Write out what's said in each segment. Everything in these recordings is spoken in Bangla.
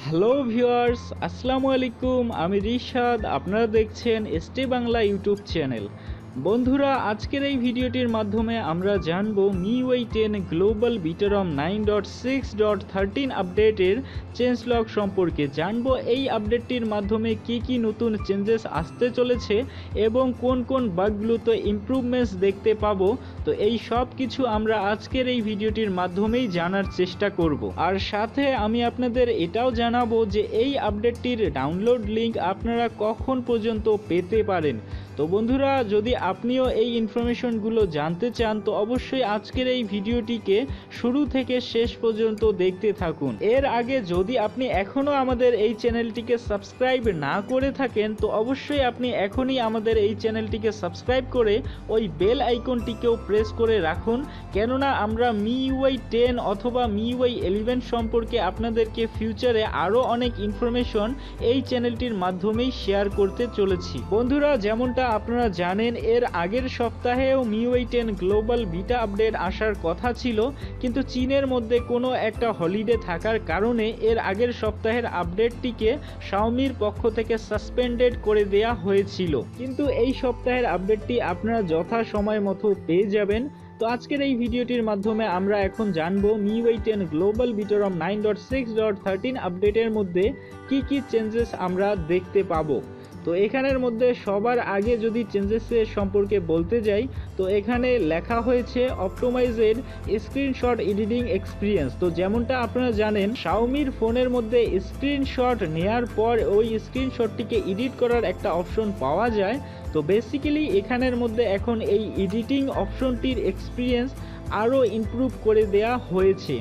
হ্যালো ভিউয়ার্স, আসসালামু আলাইকুম। আমি রিশাদ, আপনারা দেখছেন স্টে বাংলা ইউটিউব চ্যানেল। বন্ধুরা, আজকের এই ভিডিওটির মাধ্যমে আমরা জানব MIUI 10 গ্লোবাল বিটারম 9.6.13 আপডেটের চেঞ্জলগ সম্পর্কে। জানব এই আপডেটটির মাধ্যমে কি কি নতুন চেঞ্জেস আসতে চলেছে এবং কোন কোন বাগগুলোতে ইমপ্রুভমেন্টস দেখতে পাবো। তো এই সব কিছু আমরা আজকের এই ভিডিওটির মাধ্যমেই জানার চেষ্টা করব। আর সাথে আমি আপনাদের এটাও জানাবো যে এই আপডেটটির ডাউনলোড লিঙ্ক আপনারা কখন পর্যন্ত পেতে পারেন। তো বন্ধুরা, যদি আপনিও এই ইনফরমেশনগুলো জানতে চান তো অবশ্যই আজকের এই ভিডিওটিকে শুরু থেকে শেষ পর্যন্ত দেখতে থাকুন। এর আগে যদি আপনি এখনও আমাদের এই চ্যানেলটিকে সাবস্ক্রাইব না করে থাকেন তো অবশ্যই আপনি এখনই আমাদের এই চ্যানেলটিকে সাবস্ক্রাইব করে ওই বেল আইকনটিকেও প্রেস করে রাখুন, কেননা আমরা MIUI 10 অথবা MIUI 11 সম্পর্কে আপনাদেরকে ফিউচারে আরও অনেক ইনফরমেশন এই চ্যানেলটির মাধ্যমেই শেয়ার করতে চলেছি। বন্ধুরা, যেমনটা আপনারা জানেন এর আগের সপ্তাহেও MIUI 10 গ্লোবাল বিটা আপডেট আসার কথা ছিল, কিন্তু চীনের মধ্যে কোনো একটা হলিডে থাকার কারণে এর আগের সপ্তাহের আপডেটটিকে শাওমির পক্ষ থেকে সাসপেন্ডেড করে দেয়া হয়েছিল। কিন্তু এই সপ্তাহের আপডেটটি আপনারা যথা সময় মতো পেয়ে যাবেন। তো আজকের এই ভিডিওটির মাধ্যমে আমরা এখন জানবো MIUI 10 গ্লোবাল বিটারম 9.6.13 আপডেটের মধ্যে কি কি চেঞ্জেস আমরা দেখতে পাবো। তো এখানের মধ্যে সবার আগে যদি চেঞ্জেসের সম্পর্কে বলতে যাই তো এখানে লেখা হয়েছে অপটোমাইজেড স্ক্রিনশট এডিটিং এক্সপিরিয়েন্স। তো যেমনটা আপনারা জানেন শাওমির ফোনের মধ্যে স্ক্রিনশট নেয়ার পর ওই স্ক্রিনশটটিকে এডিট করার একটা অপশন পাওয়া যায়। তো বেসিক্যালি এখানের মধ্যে এখন এই এডিটিং অপশনটির এক্সপিরিয়েন্স আরও ইমপ্রুভ করে দেয়া হয়েছে।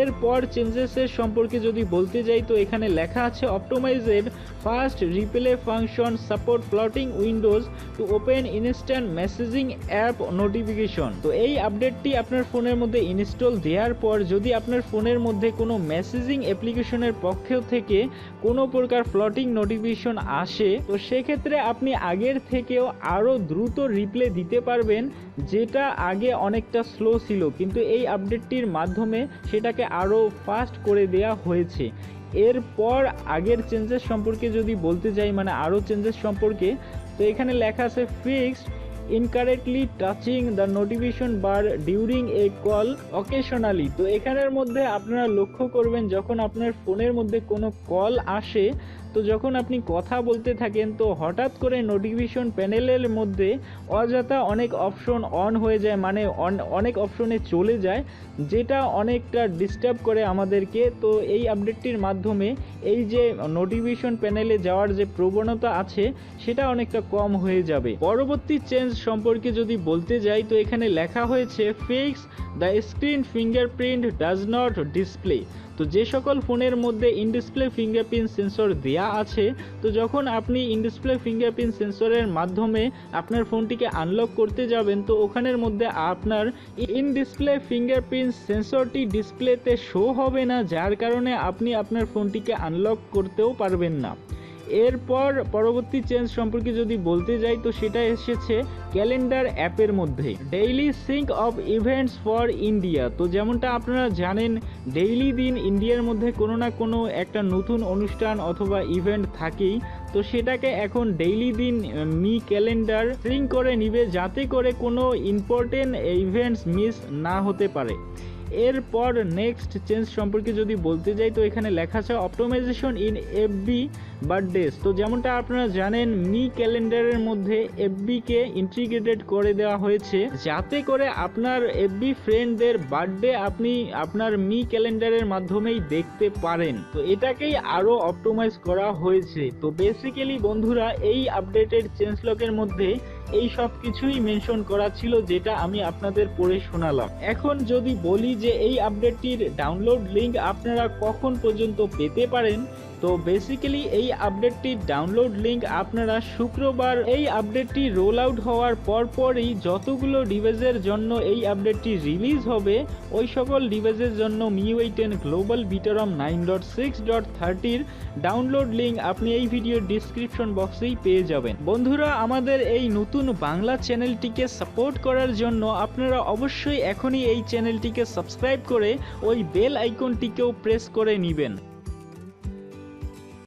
এরপর চেঞ্জেসের সম্পর্কে যদি বলতে যাই তো এখানে লেখা আছে optimized fast reply function support floating windows to open instant messaging app notification. তো এই আপডেটটি আপনার ফোনের মধ্যে ইনস্টল দেওয়ার পর যদি আপনার ফোনের মধ্যে কোনো মেসেজিং অ্যাপ্লিকেশনের পক্ষ থেকে কোনো প্রকার ফ্লোটিং নোটিফিকেশন আসে তো সেক্ষেত্রে আপনি আগের থেকেও আরও দ্রুত রিপ্লে দিতে পারবেন, যেটা আগে অনেকটা স্লো ছিল, কিন্তু এই আপডেটটির মাধ্যমে সেটাকে আরও ফাস্ট করে দেয়া হয়েছে। এরপর আগের চেঞ্জেস সম্পর্কে যদি বলতে যাই, মানে আরও চেঞ্জেস সম্পর্কে, তো এখানে লেখা আছে fixed incorrectly touching the notification bar during a call occasionally. তো এখানের মধ্যে আপনারা লক্ষ্য করবেন যখন আপনার ফোনের মধ্যে কোনো কল আসে তো যখন আপনি কথা বলতে থাকেন তো হঠাৎ করে নোটিফিকেশন প্যানেলের মধ্যে অযথা অনেক অপশন অন হয়ে যায়, মানে অনেক অপশনে চলে যায়, যেটা অনেকটা ডিস্টার্ব করে আমাদেরকে। তো এই আপডেটটির মাধ্যমে এই যে নোটিফিকেশন প্যানেলে যাওয়ার যে প্রবণতা আছে সেটা অনেকটা কম হয়ে যাবে। পরবর্তী চেঞ্জ সম্পর্কে যদি বলতে যাই তো এখানে লেখা হয়েছে fix the screen fingerprint does not display. তো যে সকল ফোনের মধ্যে ইন ডিসপ্লে ফিঙ্গারপ্রিন্ট সেন্সর দেয়া আছে তো যখন আপনি ইন ডিসপ্লে ফিঙ্গারপ্রিন্ট সেন্সরের মাধ্যমে আপনার ফোনটিকে আনলক করতে যাবেন তো ওখানের মধ্যে আপনার ইন ডিসপ্লে ফিঙ্গারপ্রিন্ট সেন্সরটি ডিসপ্লেতে শো হবে না, যার কারণে আপনি আপনার ফোনটিকে আনলক করতেও পারবেন না। এরপর পরবর্তী চেঞ্জ সম্পর্কে যদি বলতে যাই তো সেটা এসেছে ক্যালেন্ডার অ্যাপের মধ্যে daily sync of events for India. তো যেমনটা আপনারা জানেন ডেইলি দিন ইন্ডিয়ার মধ্যে কোনো না কোনো একটা নতুন অনুষ্ঠান অথবা ইভেন্ট থাকেই, তো সেটাকে এখন ডেইলি দিন মি ক্যালেন্ডার সিঙ্ক করে নিবে যাতে করে কোনো ইম্পর্টেন্ট ইভেন্টস মিস না হতে পারে। এরপর নেক্সট চেঞ্জ সম্পর্কে যদি বলতে যাই তো এখানে লেখা আছে অপটোমাইজেশন ইন এফবি বার্থডেজ। তো যেমনটা আপনারা জানেন মি ক্যালেন্ডারের মধ্যে এফবিকে ইন্টিগ্রেটেড করে দেওয়া হয়েছে যাতে করে আপনার এফবি ফ্রেন্ডদের বার্থডে আপনি আপনার মি ক্যালেন্ডারের মাধ্যমেই দেখতে পারেন। তো এটাকেই আরও অপটোমাইজ করা হয়েছে। তো বেসিক্যালি বন্ধুরা এই আপডেটেড চেঞ্জলগের মধ্যে এই সব কিছুই মেনশন করা ছিল যেটা আমি আপনাদের পড়ে শোনালাম। এখন যদি বলি যে এই আপডেটটির ডাউনলোড লিঙ্ক আপনারা কখন পর্যন্ত পেতে পারেন, তো বেসিক্যালি এই আপডেটটির ডাউনলোড লিঙ্ক আপনারা শুক্রবার এই আপডেটটি রোল আউট হওয়ার পরপরই যতগুলো ডিভাইসের জন্য এই আপডেটটি রিলিজ হবে ওই সকল ডিভাইসের জন্য MIUI 10 গ্লোবাল বিটারম 9.6.13 ডাউনলোড লিঙ্ক আপনি এই ভিডিওর ডিসক্রিপশন বক্সেই পেয়ে যাবেন। বন্ধুরা, আমাদের এই নতুন বাংলা চ্যানেলটিকে সাপোর্ট করার জন্য আপনারা অবশ্যই এখনই এই চ্যানেলটিকে সাবস্ক্রাইব করে ওই বেল আইকনটিকেও প্রেস করে নেবেন।